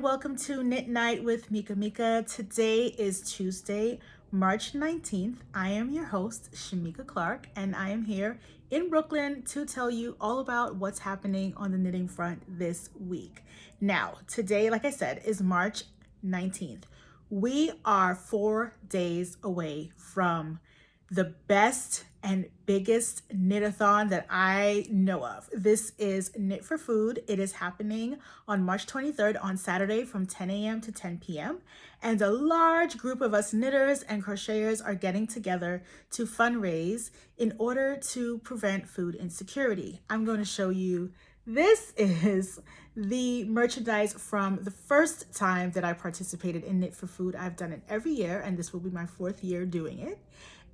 and welcome to Knit Night with Mekamika. Today is Tuesday, March 19th. I am your host, Shamika Clark, and I am here in Brooklyn to tell you all about what's happening on the knitting front this week. Now, today, like I said, is March 19th. We are 4 days away from the best and biggest knitathon that I know of. This is Knit for Food. It is happening on March 23rd on Saturday from 10 a.m. to 10 p.m. And a large group of us knitters and crocheters are getting together to fundraise in order to prevent food insecurity. I'm going to show you, this is the merchandise from the first time that I participated in Knit for Food. I've done it every year, and this will be my 4th year doing it.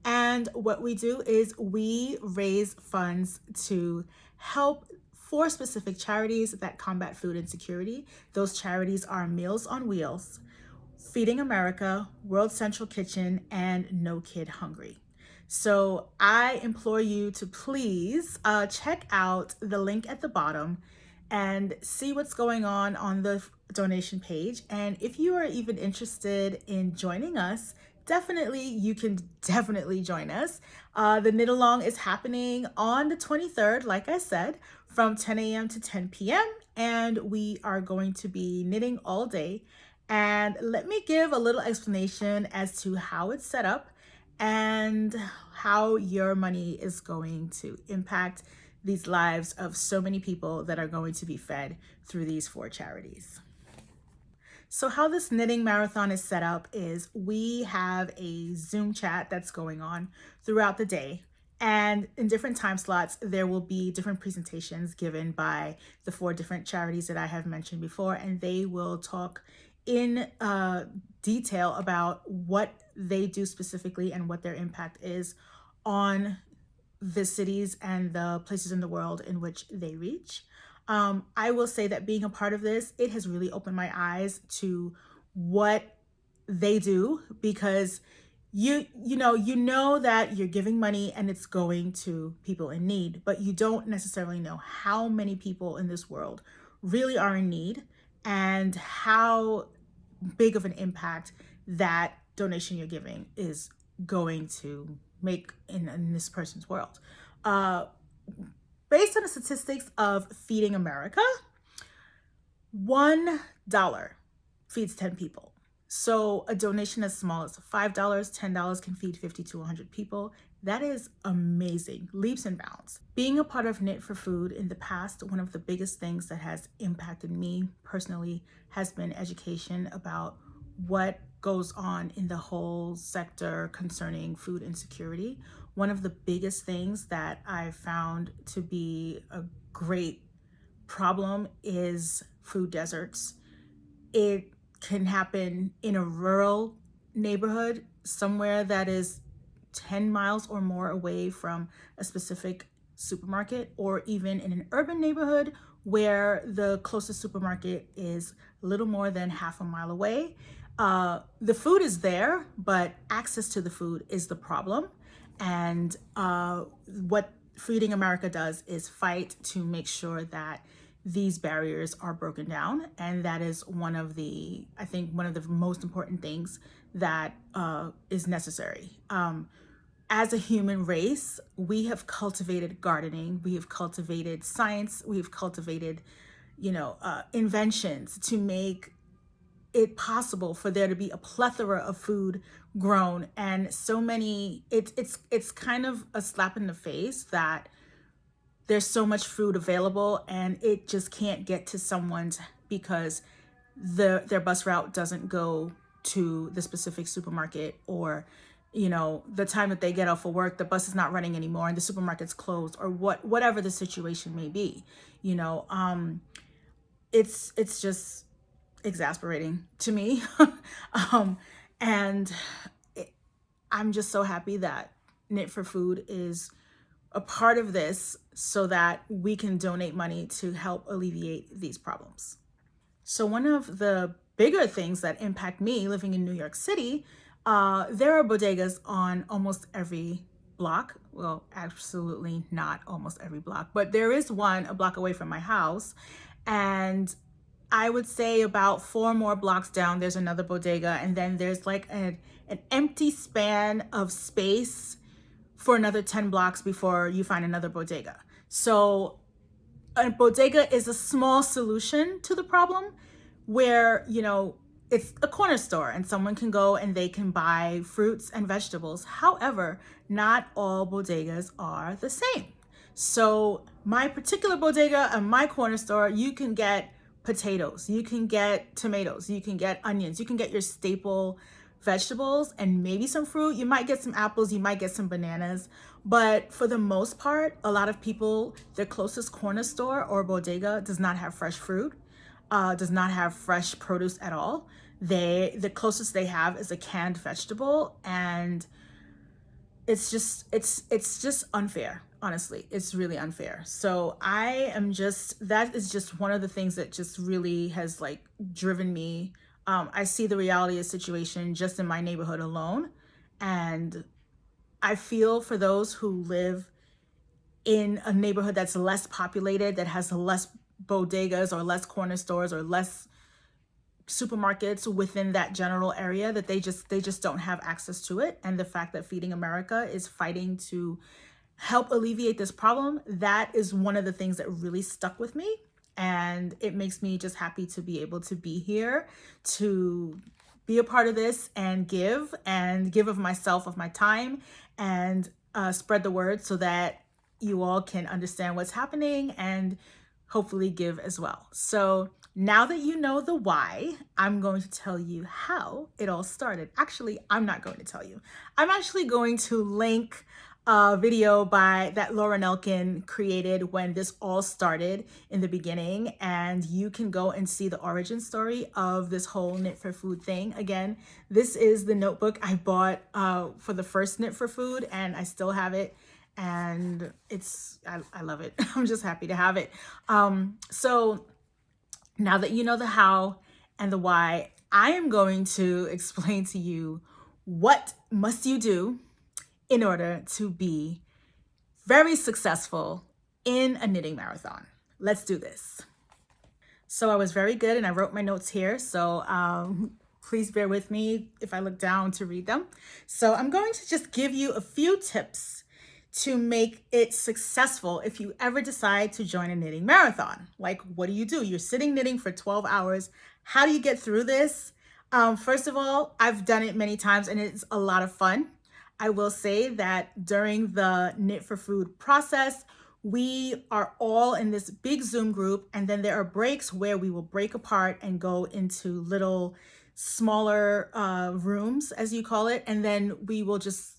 And what we do is we raise funds to help 4 specific charities that combat food insecurity. Those charities are Meals on Wheels, Feeding America, World Central Kitchen, and No Kid Hungry. So I implore you to please check out the link at the bottom and see what's going on the donation page. And if you are even interested in joining us, you can definitely join us. The knit along is happening on the 23rd, like I said, from 10 a.m. to 10 p.m. And we are going to be knitting all day. And let me give a little explanation as to how it's set up and how your money is going to impact these lives of so many people that are going to be fed through these 4 charities. So how this knitting marathon is set up is we have a Zoom chat that's going on throughout the day. And in different time slots, there will be different presentations given by the 4 different charities that I have mentioned before. And they will talk in detail about what they do specifically and what their impact is on the cities and the places in the world in which they reach. I will say that being a part of this, it has really opened my eyes to what they do, because you know that you're giving money and it's going to people in need, but you don't necessarily know how many people in this world really are in need and how big of an impact that donation you're giving is going to make in this person's world. Based on the statistics of Feeding America, $1 feeds 10 people. So a donation as small as $5, $10 can feed 50 to 100 people. That is amazing, leaps and bounds. Being a part of Knit for Food in the past, one of the biggest things that has impacted me personally has been education about what goes on in the whole sector concerning food insecurity. One of the biggest things that I found to be a great problem is food deserts. It can happen in a rural neighborhood, somewhere that is 10 miles or more away from a specific supermarket, or even in an urban neighborhood where the closest supermarket is a little more than half a mile away. The food is there, but access to the food is the problem. And what Feeding America does is fight to make sure that these barriers are broken down. And that is one of the most important things that is necessary. As a human race, we have cultivated gardening, we have cultivated science, we've cultivated, inventions to make it possible for there to be a plethora of food grown. And so many, it's kind of a slap in the face that there's so much food available and it just can't get to someone's because their bus route doesn't go to the specific supermarket, or the time that they get off of work, the bus is not running anymore and the supermarket's closed, or whatever the situation may be. It's just exasperating to me. And I'm just so happy that Knit for Food is a part of this so that we can donate money to help alleviate these problems. So one of the bigger things that impact me living in New York City, there are bodegas on almost every block. Well, absolutely not almost every block, but there is one a block away from my house. And I would say about 4 more blocks down, there's another bodega, and then there's like an empty span of space for another 10 blocks before you find another bodega. So a bodega is a small solution to the problem where, it's a corner store and someone can go and they can buy fruits and vegetables. However, not all bodegas are the same. So my particular bodega and my corner store, you can get potatoes, you can get tomatoes, you can get onions, you can get your staple vegetables and maybe some fruit. You might get some apples, you might get some bananas. But for the most part, a lot of people, their closest corner store or bodega does not have fresh fruit, does not have fresh produce at all. The closest they have is a canned vegetable, and it's just unfair. Honestly, it's really unfair. So that is just one of the things that just really has like driven me. I see the reality of the situation just in my neighborhood alone, and I feel for those who live in a neighborhood that's less populated, that has less bodegas or less corner stores or less supermarkets within that general area, that they just don't have access to it. And the fact that Feeding America is fighting to help alleviate this problem, that is one of the things that really stuck with me. And it makes me just happy to be able to be here, to be a part of this and give of myself, of my time, and spread the word so that you all can understand what's happening and hopefully give as well. So now that you know the why, I'm going to tell you how it all started. Actually, I'm not going to tell you. I'm actually going to link a video that Laura Nelkin created when this all started in the beginning, and you can go and see the origin story of this whole Knit for Food thing. Again, this is the notebook I bought for the first Knit for Food, and I still have it, and I love it. I'm just happy to have it. So now that you know the how and the why, I am going to explain to you what must you do in order to be very successful in a knitting marathon. Let's do this. So I was very good and I wrote my notes here. So please bear with me if I look down to read them. So I'm going to just give you a few tips to make it successful if you ever decide to join a knitting marathon. Like, what do? You're sitting knitting for 12 hours. How do you get through this? First of all, I've done it many times and it's a lot of fun. I will say that during the Knit for Food process, we are all in this big Zoom group, and then there are breaks where we will break apart and go into little smaller rooms, as you call it, and then we will just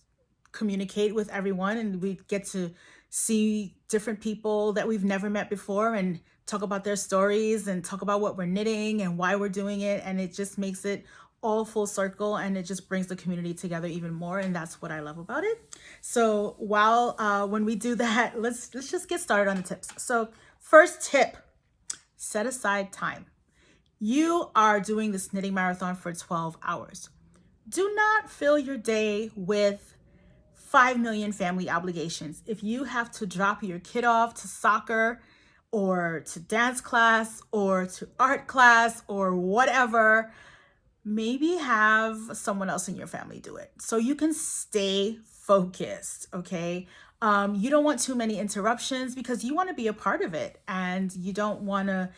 communicate with everyone, and we get to see different people that we've never met before and talk about their stories and talk about what we're knitting and why we're doing it, and it just makes it all full circle, and it just brings the community together even more, and that's what I love about it. So when we do that, let's just get started on the tips. So first tip, set aside time. You are doing this knitting marathon for 12 hours. Do not fill your day with 5 million family obligations. If you have to drop your kid off to soccer or to dance class or to art class or whatever, maybe have someone else in your family do it so you can stay focused, okay? You don't want too many interruptions because you want to be a part of it, and you don't want to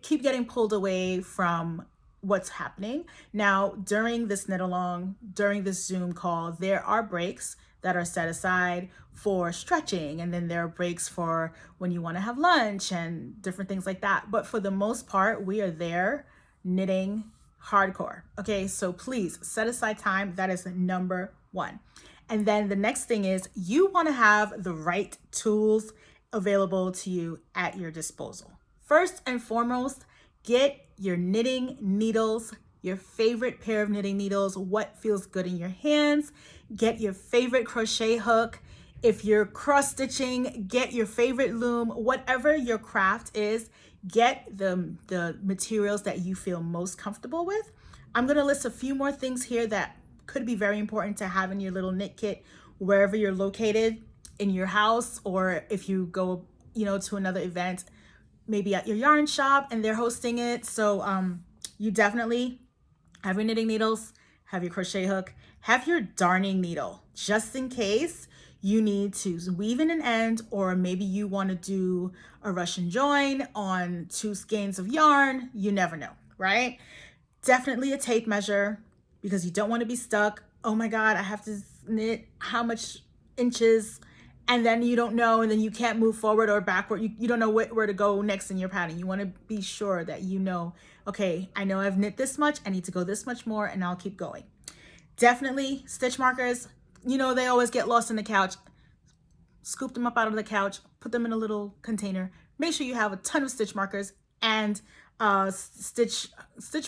keep getting pulled away from what's happening. Now, during this knit along, during this Zoom call, there are breaks that are set aside for stretching, and then there are breaks for when you want to have lunch and different things like that. But for the most part, we are there knitting hardcore. Okay, so please set aside time. That is number one. And then the next thing is you want to have the right tools available to you at your disposal. First and foremost, get your knitting needles, your favorite pair of knitting needles, what feels good in your hands. Get your favorite crochet hook. If you're cross stitching, get your favorite loom. Whatever your craft is, get the materials that you feel most comfortable with. I'm going to list a few more things here that could be very important to have in your little knit kit wherever you're located in your house, or if you go, to another event. maybe at your yarn shop and they're hosting it. So you definitely have your knitting needles, have your crochet hook, have your darning needle, just in case you need to weave in an end, or maybe you want to do a Russian join on 2 skeins of yarn. You never know, right? Definitely a tape measure, because you don't want to be stuck. Oh my God, I have to knit how much inches, and then you don't know, and then you can't move forward or backward. You don't know where to go next in your pattern. You want to be sure that you know, okay, I know I've knit this much, I need to go this much more, and I'll keep going. Definitely stitch markers. You know, they always get lost in the couch. Scoop them up out of the couch, put them in a little container. Make sure you have a ton of stitch markers and stitch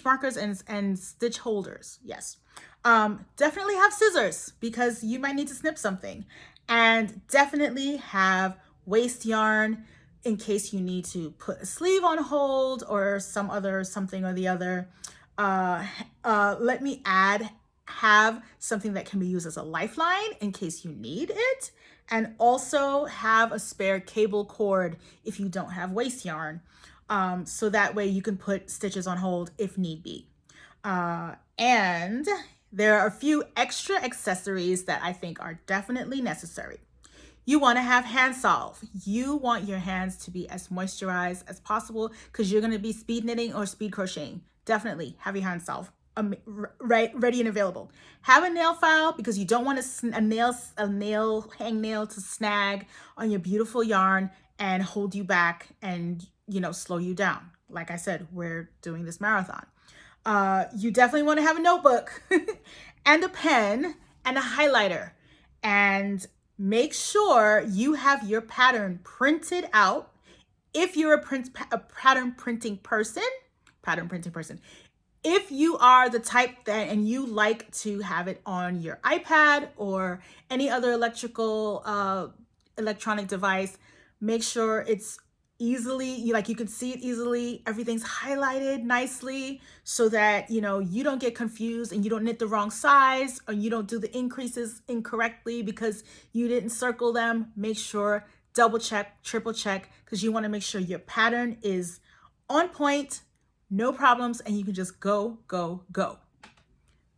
markers and stitch holders. Yes. Definitely have scissors, because you might need to snip something. And definitely have waste yarn in case you need to put a sleeve on hold or something or the other. Let me add, have something that can be used as a lifeline in case you need it, and also have a spare cable cord if you don't have waste yarn, so that way you can put stitches on hold if need be. And there are a few extra accessories that I think are definitely necessary. You want to have hand salve. You want your hands to be as moisturized as possible, because you're going to be speed knitting or speed crocheting. Definitely have your hand salve ready and available. Have a nail file, because you don't want a hangnail to snag on your beautiful yarn and hold you back and, you know, slow you down. Like I said, we're doing this marathon. You definitely want to have a notebook and a pen and a highlighter, and make sure you have your pattern printed out. If you're a pattern printing person, if you are the type that, and you like to have it on your iPad or any other electronic device, make sure it's easily, you can see it easily. Everything's highlighted nicely so that, you know, you don't get confused and you don't knit the wrong size, or you don't do the increases incorrectly because you didn't circle them. Make sure, double check, triple check, because you want to make sure your pattern is on point, no problems, and you can just go, go, go.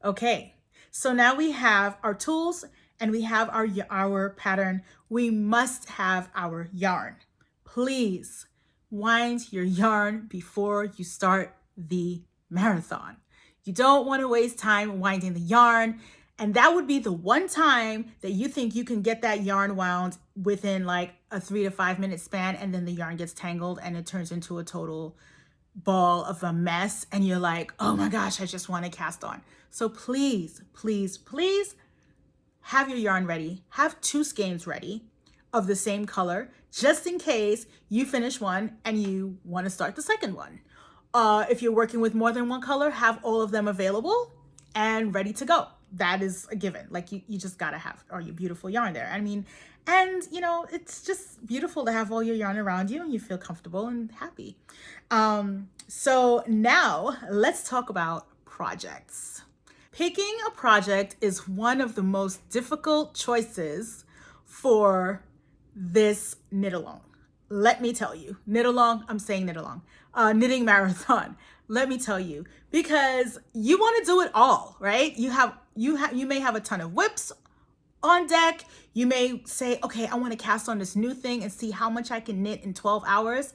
Okay, so now we have our tools and we have our pattern. We must have our yarn. Please wind your yarn before you start the marathon. You don't want to waste time winding the yarn. And that would be the one time that you think you can get that yarn wound within like a 3 to 5 minute span, and then the yarn gets tangled and it turns into a total ball of a mess, and you're like, oh my gosh, I just want to cast on. So please, please, please have your yarn ready. Have 2 skeins ready of the same color, just in case you finish one and you want to start the second one. If you're working with more than one color, have all of them available and ready to go. That is a given. Like you just gotta have all your beautiful yarn there. I mean, and you know, it's just beautiful to have all your yarn around you and you feel comfortable and happy. So now let's talk about projects. Picking a project is one of the most difficult choices for this knit along. Let me tell you, knitting marathon. Let me tell you, because you want to do it all, right? You may have a ton of whips on deck. You may say, okay, I want to cast on this new thing and see how much I can knit in 12 hours.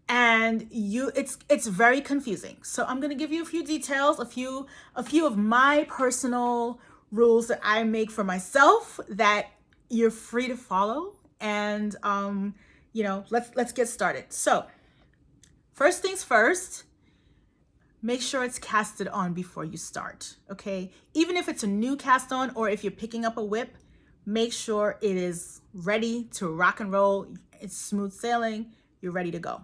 And it's very confusing. So I'm going to give you a few details, a few of my personal rules that I make for myself that you're free to follow. And you know, let's get started. So first things first, make sure it's casted on before you start, okay? Even if it's a new cast on, or if you're picking up a whip, make sure it is ready to rock and roll. It's smooth sailing, you're ready to go.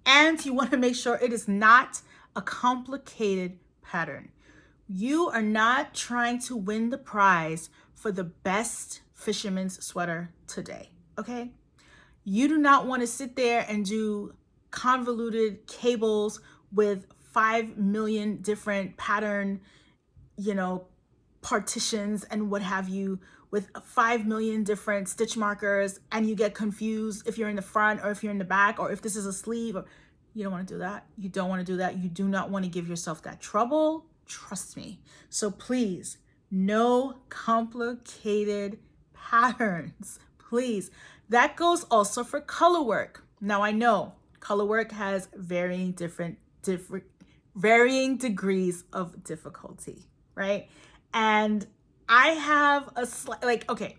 And you want to make sure it is not a complicated pattern. You are not trying to win the prize for the best fisherman's sweater today, okay? You do not want to sit there and do convoluted cables with 5 million different pattern, you know, partitions and what have you, with 5 million different stitch markers and you get confused if you're in the front or if you're in the back or if this is a sleeve. Or, you don't want to do that. You don't want to do that. You do not want to give yourself that trouble. Trust me. So please, no complicated patterns, please. That goes also for color work. Now I know color work has varying degrees of difficulty, right? And I have okay,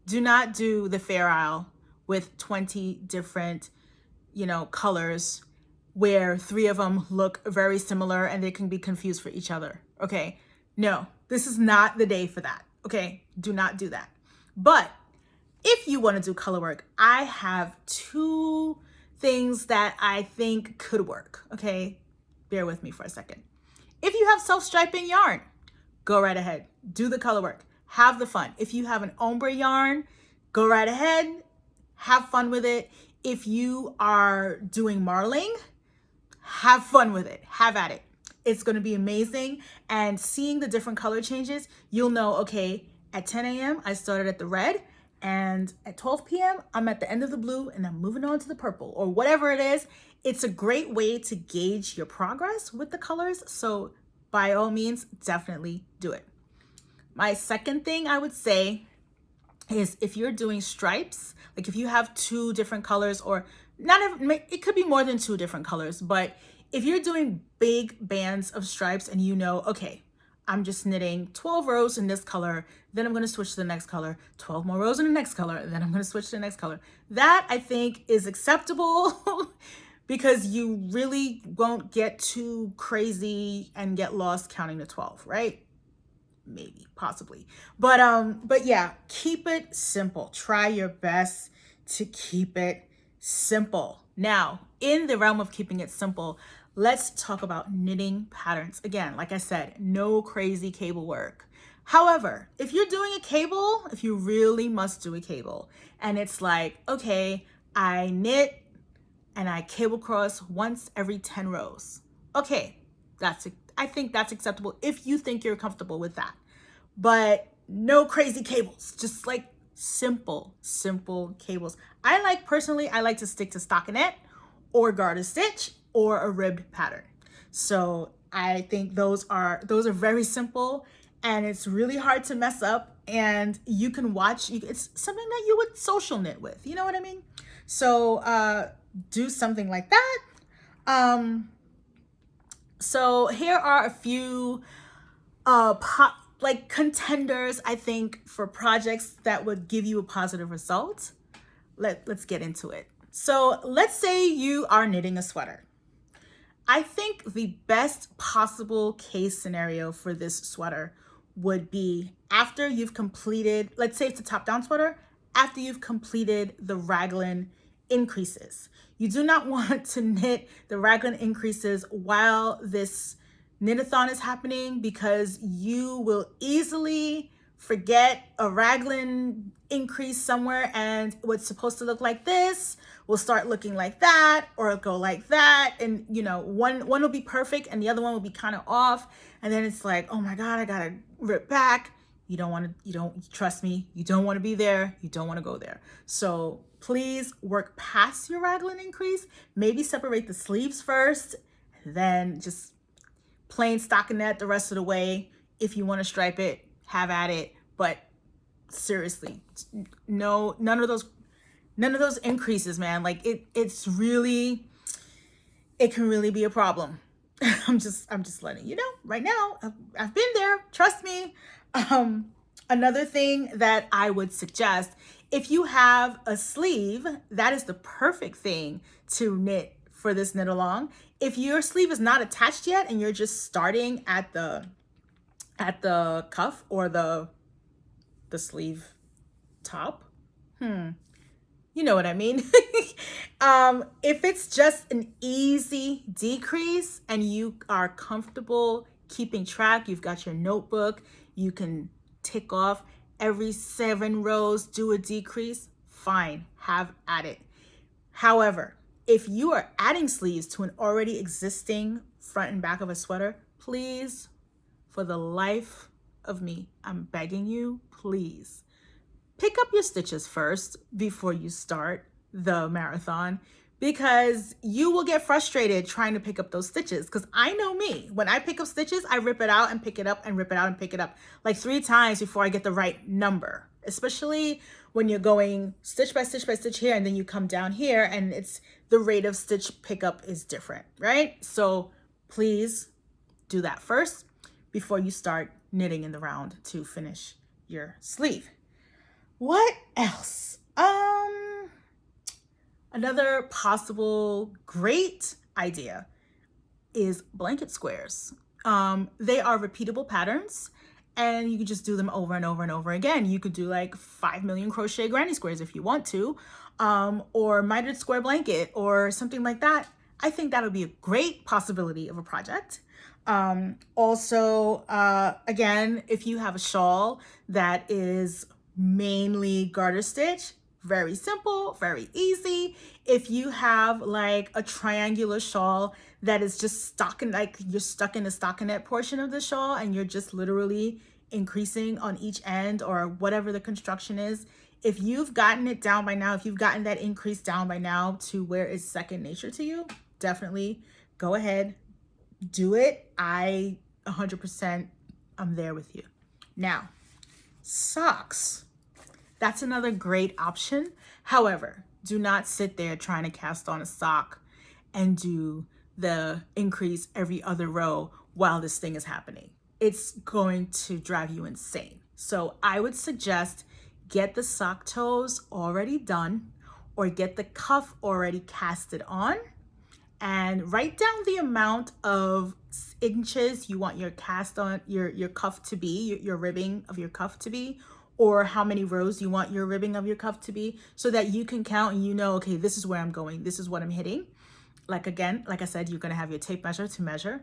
do not do the Fair Isle with 20 different, colors where 3 of them look very similar and they can be confused for each other. Okay. No, this is not the day for that. Okay. Do not do that. But if you want to do color work, I have 2 things that I think could work. Okay. Bear with me for a second. If you have self-striping yarn, go right ahead. Do the color work. Have the fun. If you have an ombre yarn, go right ahead. Have fun with it. If you are doing marling, have fun with it. Have at it. It's going to be amazing. And seeing the different color changes, you'll know, okay, at 10 a.m., I started at the red. And at 12 p.m., I'm at the end of the blue and I'm moving on to the purple or whatever it is. It's a great way to gauge your progress with the colors. So by all means, definitely do it. My second thing I would say is if you're doing stripes, like if you have 2 different colors or it could be more than 2 different colors, but if you're doing big bands of stripes and okay, I'm just knitting 12 rows in this color, then I'm going to switch to the next color, 12 more rows in the next color, and then I'm going to switch to the next color. That I think is acceptable because you really won't get too crazy and get lost counting to 12, right? Maybe, possibly. But yeah, keep it simple. Try your best to keep it simple. Now, in the realm of keeping it simple, let's talk about knitting patterns. Again, like I said, no crazy cable work. However, if you're doing a cable, if you really must do a cable, and it's like, okay, I knit and I cable cross once every 10 rows. Okay, I think that's acceptable if you think you're comfortable with that. But no crazy cables, just like simple cables. Personally, I like to stick to stockinette or garter stitch or a ribbed pattern. So I think those are very simple and it's really hard to mess up, and you can watch, it's something that you would social knit with, you know what I mean? So do something like that. So here are a few contenders, I think, for projects that would give you a positive result. Let's get into it. So let's say you are knitting a sweater. I think the best possible case scenario for this sweater would be after you've completed, let's say it's a top-down sweater, after you've completed the raglan increases. You do not want to knit the raglan increases while this knitathon is happening, because you will easily forget a raglan increase somewhere and what's supposed to look like this will start looking like that or go like that, and one will be perfect and the other one will be kind of off, and then it's like, oh my god, I gotta rip back. Trust me, you don't want to be there, you don't want to go there. So please work past your raglan increase. Maybe separate the sleeves first, then just plain stockinette the rest of the way. If you want to stripe it, have at it, but seriously, no, none of those increases, man. Like it can really be a problem. I'm just letting you know right now. I've been there, trust me. Another thing that I would suggest, if you have a sleeve, that is the perfect thing to knit for this knit along. If your sleeve is not attached yet and you're just starting at the cuff or the sleeve top, you know what I mean? If it's just an easy decrease and you are comfortable keeping track, you've got your notebook, you can tick off every 7 rows, do a decrease, fine, have at it. However, if you are adding sleeves to an already existing front and back of a sweater, please, for the life of me, I'm begging you, please pick up your stitches first before you start the marathon, because you will get frustrated trying to pick up those stitches. Because I know me, when I pick up stitches, I rip it out and pick it up and rip it out and pick it up like 3 times before I get the right number, especially when you're going stitch by stitch by stitch here and then you come down here and it's the rate of stitch pickup is different, right? So please do that first before you start knitting in the round to finish your sleeve. What else? Another possible great idea is blanket squares. They are repeatable patterns and you can just do them over and over and over again. You could do like 5 million crochet granny squares if you want to, or mitered square blanket or something like that. I think that'll be a great possibility of a project. Also, again, if you have a shawl that is mainly garter stitch, very simple, very easy. If you have like a triangular shawl that is just stocking, like you're stuck in the stockinette portion of the shawl and you're just literally increasing on each end or whatever the construction is, if you've gotten it down by now, if you've gotten that increase down by now to where it's second nature to you, definitely go ahead, do it. I 100% I'm there with you. Now, socks. That's another great option. However, do not sit there trying to cast on a sock and do the increase every other row while this thing is happening. It's going to drive you insane. So I would suggest get the sock toes already done or get the cuff already casted on and write down the amount of inches you want your cast on your cuff to be, your ribbing of your cuff to be, or how many rows you want your ribbing of your cuff to be, so that you can count and you know, okay, this is where I'm going, this is what I'm hitting. Like again, like I said, you're gonna have your tape measure to measure.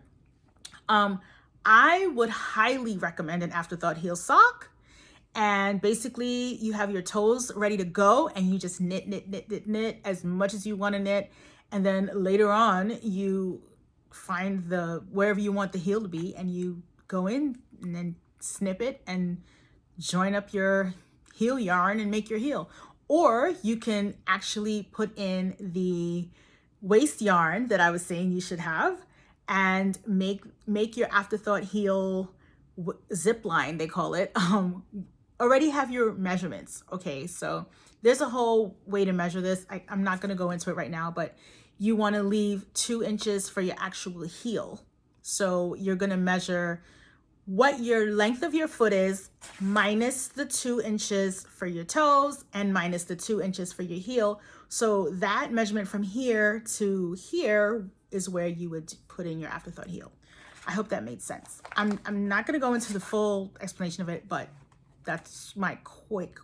I would highly recommend an afterthought heel sock. And basically you have your toes ready to go and you just knit, knit, knit, knit, knit as much as you want to knit. And then later on you find the wherever you want the heel to be and you go in and then snip it and join up your heel yarn and make your heel. Or you can actually put in the waist yarn that I was saying you should have and make your afterthought heel zip line, they call it. Already have your measurements. Okay, so there's a whole way to measure this. I'm not gonna go into it right now, but you wanna leave 2 inches for your actual heel. So you're gonna measure what your length of your foot is minus the 2 inches for your toes and minus the 2 inches for your heel. So that measurement from here to here is where you would put in your afterthought heel. I hope that made sense. I'm not gonna go into the full explanation of it, but that's my quick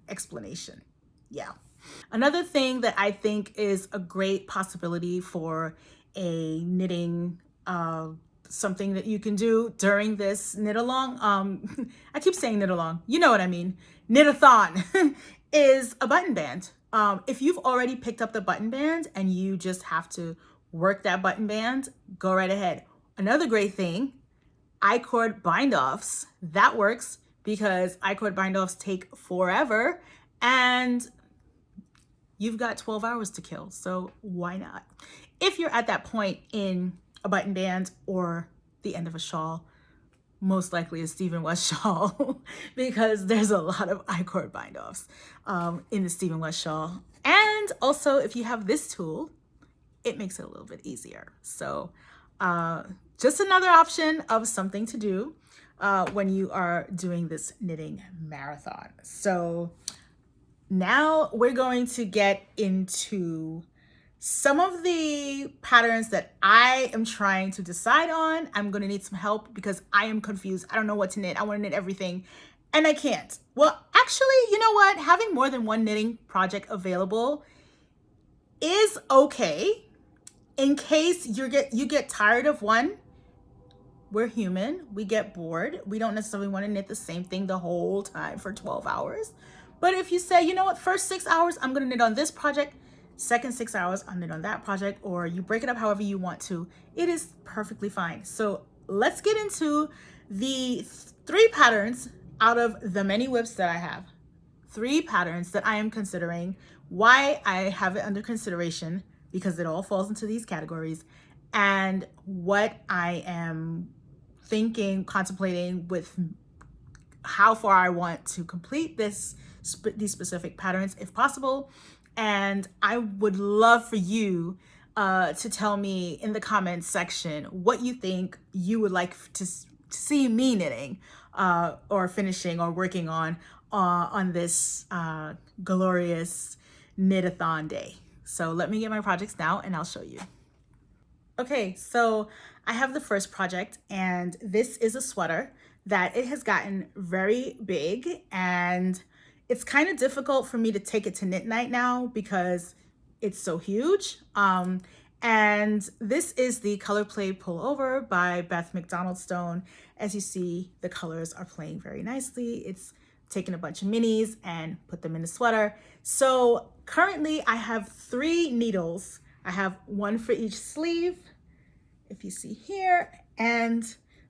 explanation. Yeah. Another thing that I think is a great possibility for a knitting, something that you can do during this knit along, I keep saying knit along, you know what I mean, knit-a-thon, is a button band. If you've already picked up the button band and you just have to work that button band, go right ahead. Another great thing, I-cord bind-offs, that works because I-cord bind-offs take forever and you've got 12 hours to kill, so why not? If you're at that point in a button band or the end of a shawl, most likely a Stephen West shawl, because there's a lot of I-cord bind-offs in the Stephen West shawl. And also, if you have this tool, it makes it a little bit easier. So just another option of something to do when you are doing this knitting marathon. So now we're going to get into some of the patterns that I am trying to decide on. I'm going to need some help because I am confused. I don't know what to knit. I want to knit everything and I can't. Well, actually, you know what? Having more than one knitting project available is okay in case you get tired of one. We're human. We get bored. We don't necessarily want to knit the same thing the whole time for 12 hours. But if you say, you know what, first 6 hours, I'm going to knit on this project, second 6 hours, I'll knit on that project, or you break it up however you want to, it is perfectly fine. So let's get into the 3 patterns out of the many whips that I have, 3 patterns that I am considering, why I have it under consideration, because it all falls into these categories, and what I am thinking, contemplating with how far I want to complete these specific patterns if possible. And I would love for you to tell me in the comments section what you think you would like to see me knitting or finishing or working on this glorious knitathon day. So let me get my projects now and I'll show you. Okay, so I have the first project, and this is a sweater that it has gotten very big, and it's kind of difficult for me to take it to knit night now because it's so huge. And this is the Color Play Pullover by Beth McDonald Stone. As you see, the colors are playing very nicely. It's taken a bunch of minis and put them in the sweater. So currently I have 3 needles. I have 1 for each sleeve, if you see here, and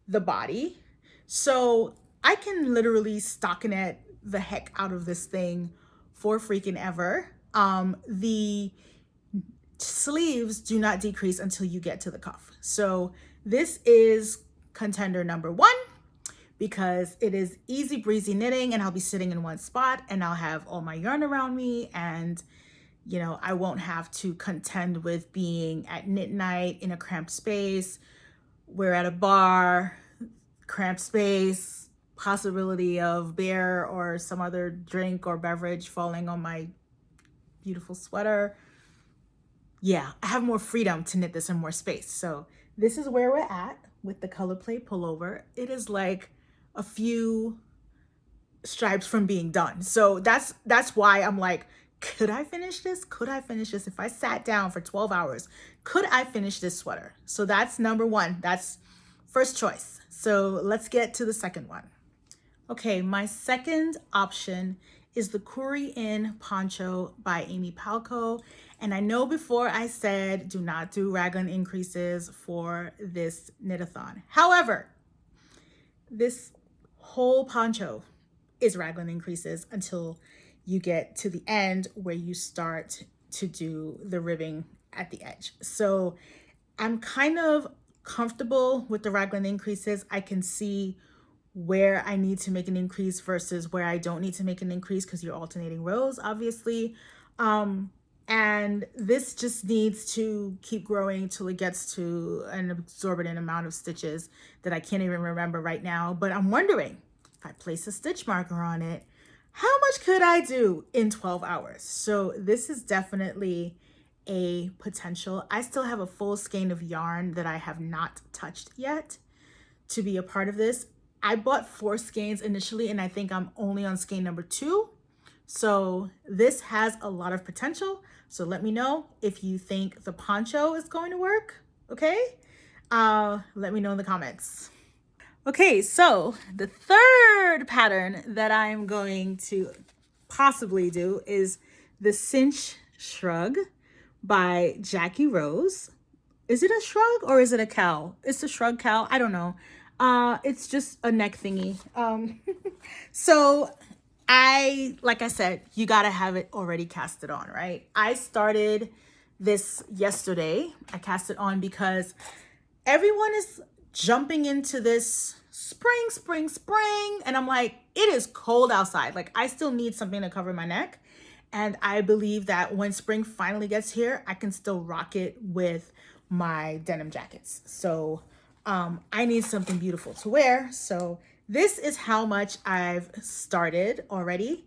the body. So I can literally stockinette the heck out of this thing for freaking ever. The sleeves do not decrease until you get to the cuff. So this is contender number 1 because it is easy breezy knitting, and I'll be sitting in one spot and I'll have all my yarn around me, and you know, I won't have to contend with being at knit night in a cramped space. We're at a bar, cramped space, possibility of beer or some other drink or beverage falling on my beautiful sweater. Yeah, I have more freedom to knit this in more space. So this is where we're at with the Color Play Pullover. It is like a few stripes from being done. So that's why I'm like, could I finish this? Could I finish this? If I sat down for 12 hours, could I finish this sweater? So that's number 1. That's first choice. So let's get to the second one. Okay, my second option is the Curry In Poncho by Amy Palco. And I know before I said do not do raglan increases for this knitathon. However, this whole poncho is raglan increases until you get to the end where you start to do the ribbing at the edge. So I'm kind of comfortable with the raglan increases. I can see where I need to make an increase versus where I don't need to make an increase because you're alternating rows, obviously. And this just needs to keep growing till it gets to an exorbitant amount of stitches that I can't even remember right now. But I'm wondering, if I place a stitch marker on it, how much could I do in 12 hours? So this is definitely a potential. I still have a full skein of yarn that I have not touched yet to be a part of this. I bought 4 skeins initially, and I think I'm only on skein number 2. So this has a lot of potential. So let me know if you think the poncho is going to work, okay? Let me know in the comments. Okay, so the third pattern that I'm going to possibly do is the Cinch Shrug by Jackie Rose. Is it a shrug or is it a cowl? It's a shrug cowl, I don't know. It's just a neck thingy. So like I said, you gotta have it already casted on, right? I started this yesterday. I cast it on because everyone is jumping into this spring, and I'm like, it is cold outside. Like, I still need something to cover my neck. And I believe that when spring finally gets here, I can still rock it with my denim jackets. So I need something beautiful to wear. So this is how much I've started already.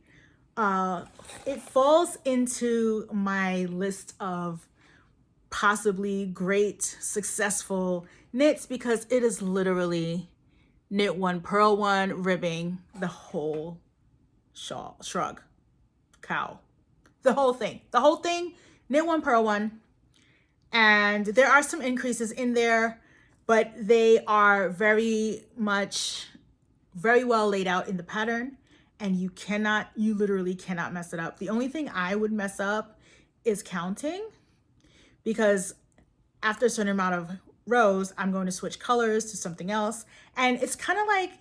It falls into my list of possibly great, successful knits because it is literally knit 1, purl 1, ribbing the whole shawl, shrug, cowl, the whole thing, knit 1, purl 1. And there are some increases in there, but they are very well laid out in the pattern, and you literally cannot mess it up. The only thing I would mess up is counting, because after a certain amount of rows, I'm going to switch colors to something else. And it's kind of like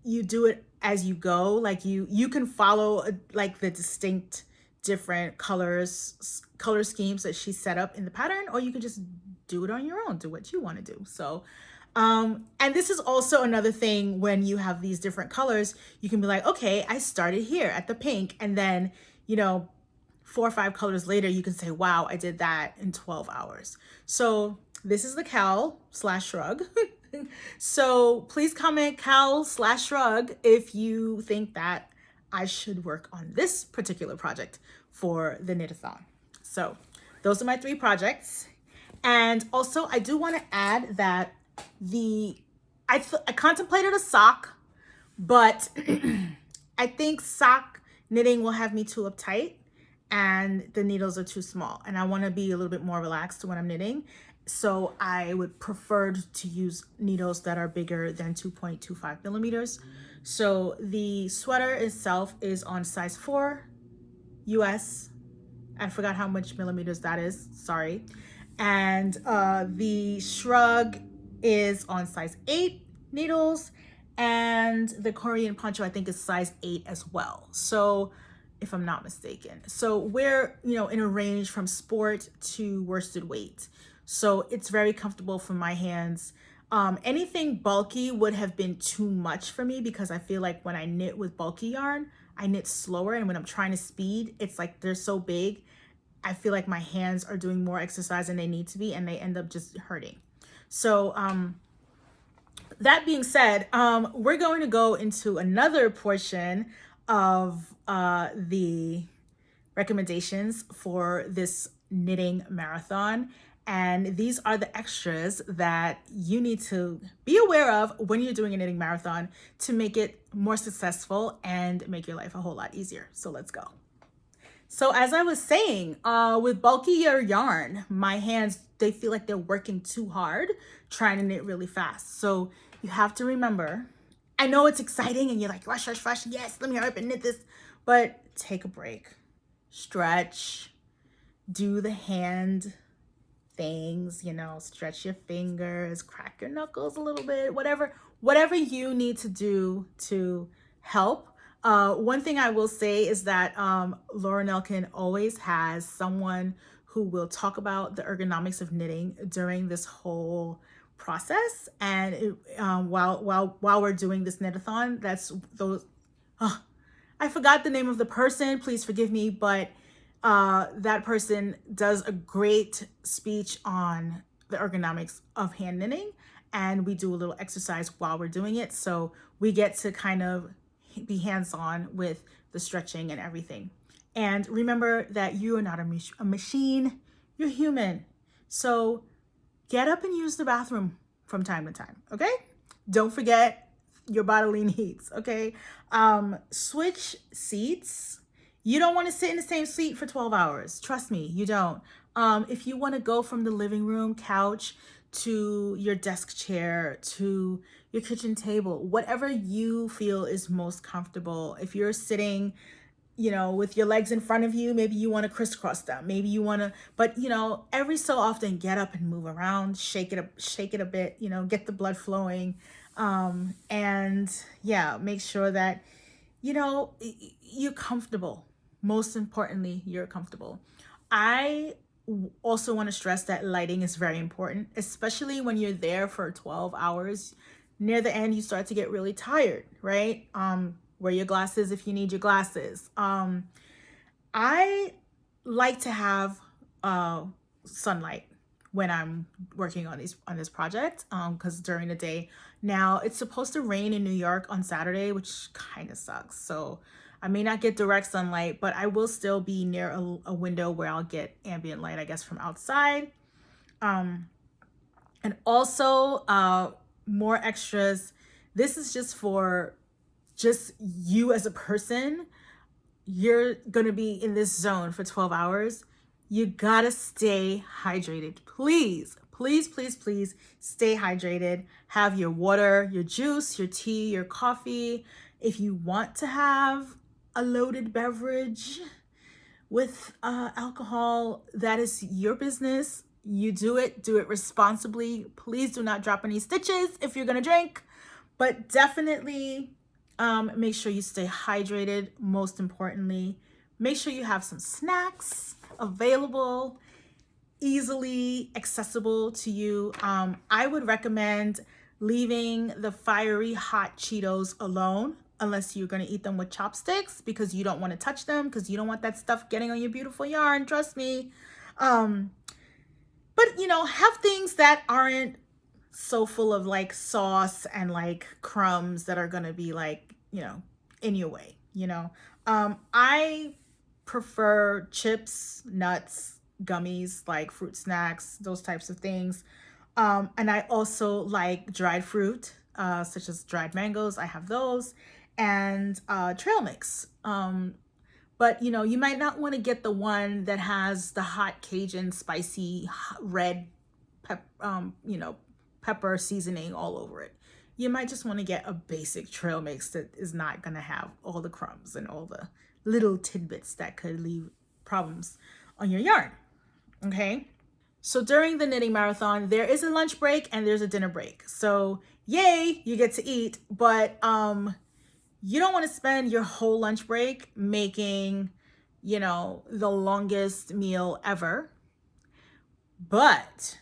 you do it as you go. Like you can follow like the distinct different color schemes that she set up in the pattern, or you can just do it on your own, do what you want to do. So and this is also another thing. When you have these different colors, you can be like, okay, I started here at the pink, and then, you know, 4 or 5 colors later, you can say, wow, I did that in 12 hours. So this is the cowl/shrug. So please comment cowl/shrug if you think that I should work on this particular project for the Knitathon. So those are my 3 projects. And also I do want to add that I contemplated a sock, but I think sock knitting will have me too uptight and the needles are too small, and I want to be a little bit more relaxed when I'm knitting. So I would prefer to use needles that are bigger than 2.25 millimeters. So the sweater itself is on size 4 US. I forgot how much millimeters that is, sorry. And the shrug is on size 8 needles, and the Korean poncho I think is size 8 as well. So if I'm not mistaken. So we're, you know, in a range from sport to worsted weight. So it's very comfortable for my hands. Anything bulky would have been too much for me, because I feel like when I knit with bulky yarn, I knit slower, and when I'm trying to speed, it's like they're so big. I feel like my hands are doing more exercise than they need to be, and they end up just hurting. So that being said, we're going to go into another portion of the recommendations for this knitting marathon. And these are the extras that you need to be aware of when you're doing a knitting marathon to make it more successful and make your life a whole lot easier. So let's go. So as I was saying, with bulkier yarn, my hands, they feel like they're working too hard trying to knit really fast. So you have to remember, I know it's exciting and you're like, rush, rush, rush. Yes, let me hurry up and knit this. But take a break, stretch, do the hand things, you know, stretch your fingers, crack your knuckles a little bit, whatever you need to do to help. One thing I will say is that Laura Nelkin always has someone who will talk about the ergonomics of knitting during this whole process. And while we're doing this knitathon, that's those. I forgot the name of the person. Please forgive me, but that person does a great speech on the ergonomics of hand knitting, and we do a little exercise while we're doing it. So we get to kind of be hands-on with the stretching and everything. And remember that you are not a machine, you're human. So get up and use the bathroom from time to time, okay? Don't forget your bodily needs, okay? Switch seats. You don't want to sit in the same seat for 12 hours. Trust me, you don't. If you want to go from the living room couch to your desk chair to your kitchen table, whatever you feel is most comfortable. If you're sitting, you know, with your legs in front of you, maybe you want to crisscross them. Maybe you want to, but you know, every so often get up and move around, shake it a bit, you know, get the blood flowing. And yeah, make sure that, you know, you're comfortable. Most importantly, you're comfortable. I also want to stress that lighting is very important, especially when you're there for 12 hours. Near the end, you start to get really tired, right? Wear your glasses if you need your glasses. I like to have sunlight when I'm working on this project, because during the day, now it's supposed to rain in New York on Saturday, which kind of sucks. So I may not get direct sunlight, but I will still be near a window where I'll get ambient light, I guess, from outside. And also more extras. This is just for just you as a person. You're gonna be in this zone for 12 hours. You gotta stay hydrated. Please, please, please, please stay hydrated. Have your water, your juice, your tea, your coffee. If you want to have a loaded beverage with alcohol, that is your business. you do it responsibly. Please do not drop any stitches if you're gonna drink, but definitely make sure you stay hydrated. Most importantly, make sure you have some snacks available, easily accessible to you. I would recommend leaving the fiery hot Cheetos alone unless you're going to eat them with chopsticks, because you don't want to touch them, because you don't want that stuff getting on your beautiful yarn, trust me. But have things that aren't so full of like sauce and like crumbs that are going to be like, in your way. I prefer chips, nuts, gummies, like fruit snacks, those types of things. And I also like dried fruit, such as dried mangoes. I have those, and trail mix. But you might not want to get the one that has the hot Cajun spicy red pepper seasoning all over it. You might just want to get a basic trail mix that is not going to have all the crumbs and all the little tidbits that could leave problems on your yarn. Okay. So during the knitting marathon, there is a lunch break and there's a dinner break. So yay, you get to eat, but you don't want to spend your whole lunch break making, the longest meal ever. But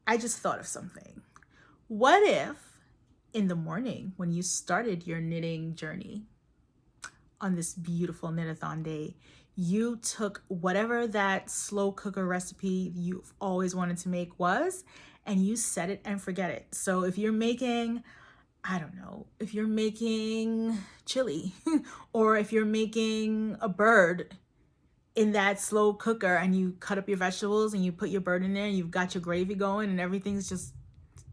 I just thought of something. What if in the morning when you started your knitting journey on this beautiful knitathon day, you took whatever that slow cooker recipe you've always wanted to make was, and you set it and forget it. So if you're making, I don't know, if you're making chili or if you're making a bird in that slow cooker, and you cut up your vegetables and you put your bird in there and you've got your gravy going and everything's just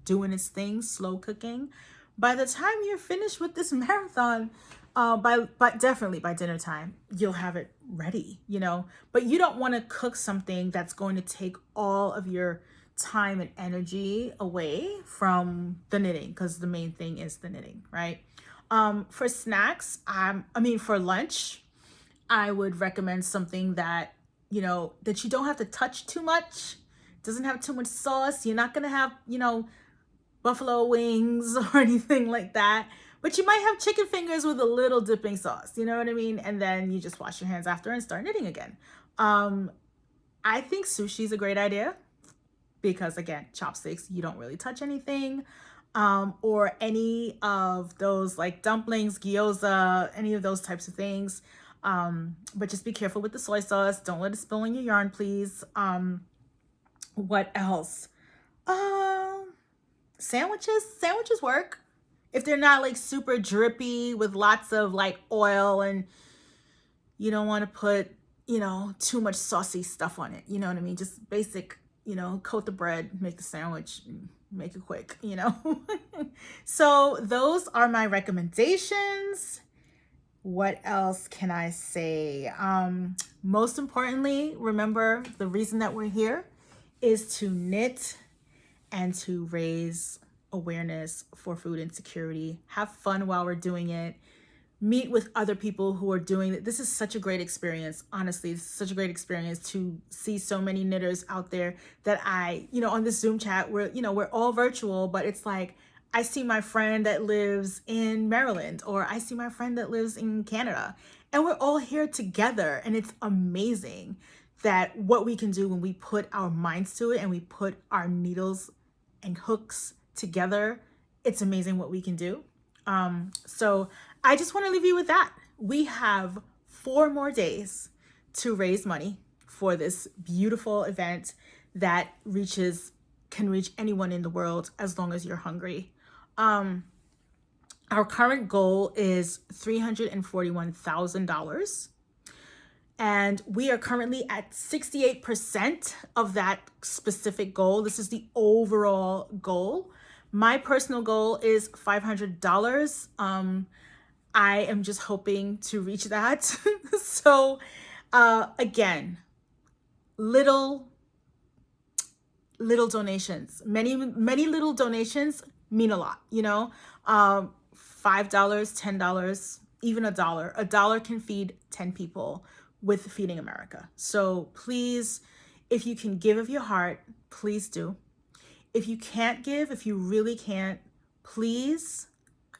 doing its thing, slow cooking, by the time you're finished with this marathon, but definitely by dinner time, you'll have it ready, but you don't want to cook something that's going to take all of your time and energy away from the knitting, because the main thing is the knitting, right? For snacks, for lunch, I would recommend something that, that you don't have to touch too much, doesn't have too much sauce. You're not going to have, buffalo wings or anything like that, but you might have chicken fingers with a little dipping sauce, you know what I mean? And then you just wash your hands after and start knitting again. I think sushi is a great idea because, again, chopsticks, you don't really touch anything, or any of those like dumplings, gyoza, any of those types of things. But just be careful with the soy sauce. Don't let it spill on your yarn, please. What else? Sandwiches work if they're not like super drippy with lots of like oil, and you don't want to put too much saucy stuff on it, you know what I mean? Just basic, coat the bread, make the sandwich, make it quick. So those are my recommendations. What else can I say? Most importantly, remember, the reason that we're here is to knit and to raise awareness for food insecurity. Have fun while we're doing it. Meet with other people who are doing it. This is such a great experience. Honestly, it's such a great experience to see so many knitters out there that on this Zoom chat, we're all virtual, but it's like, I see my friend that lives in Maryland, or I see my friend that lives in Canada, and we're all here together. And it's amazing that what we can do when we put our minds to it and we put our needles and hooks together. It's amazing what we can do. So I just want to leave you with that. We have 4 more days to raise money for this beautiful event that can reach anyone in the world as long as you're hungry. Our current goal is $341,000. And we are currently at 68% of that specific goal. This is the overall goal. My personal goal is $500. I am just hoping to reach that. So again, little donations, many little donations mean a lot, $5, $10, even $1. $1 can feed 10 people with Feeding America. So please, if you can give of your heart, please do. If you can't give, if you really can't, please,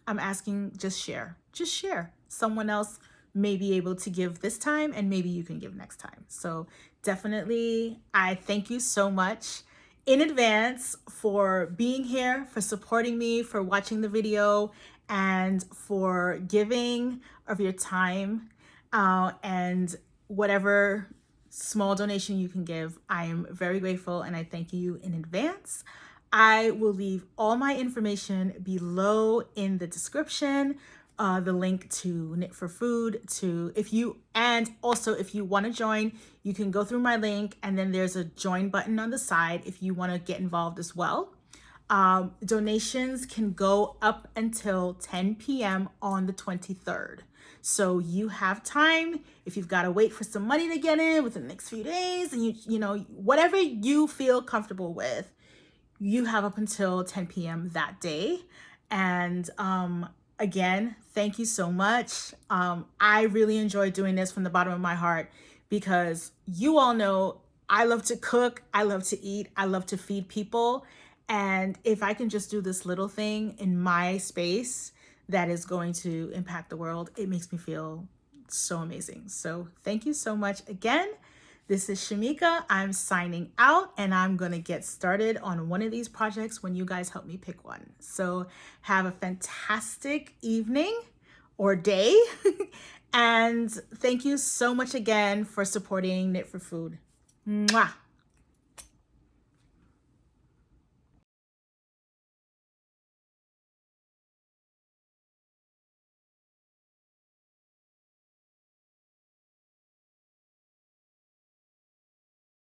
I'm asking, just share. Just share. Someone else may be able to give this time, and maybe you can give next time. So definitely, I thank you so much in advance for being here, for supporting me, for watching the video, and for giving of your time, and whatever small donation you can give. I am very grateful, and I thank you in advance. I will leave all my information below in the description, the link to Knit for Food, if you want to join, you can go through my link, and then there's a join button on the side if you want to get involved as well. Donations can go up until 10 p.m. on the 23rd. So you have time. If you've got to wait for some money to get in within the next few days, and you know, whatever you feel comfortable with, you have up until 10 p.m. that day. And again, thank you so much. I really enjoy doing this from the bottom of my heart, because you all know I love to cook, I love to eat, I love to feed people. And if I can just do this little thing in my space that is going to impact the world, it makes me feel so amazing. So thank you so much again. This is Shamika. I'm signing out, and I'm going to get started on one of these projects when you guys help me pick one. So have a fantastic evening or day. And thank you so much again for supporting Knit for Food. Mwah.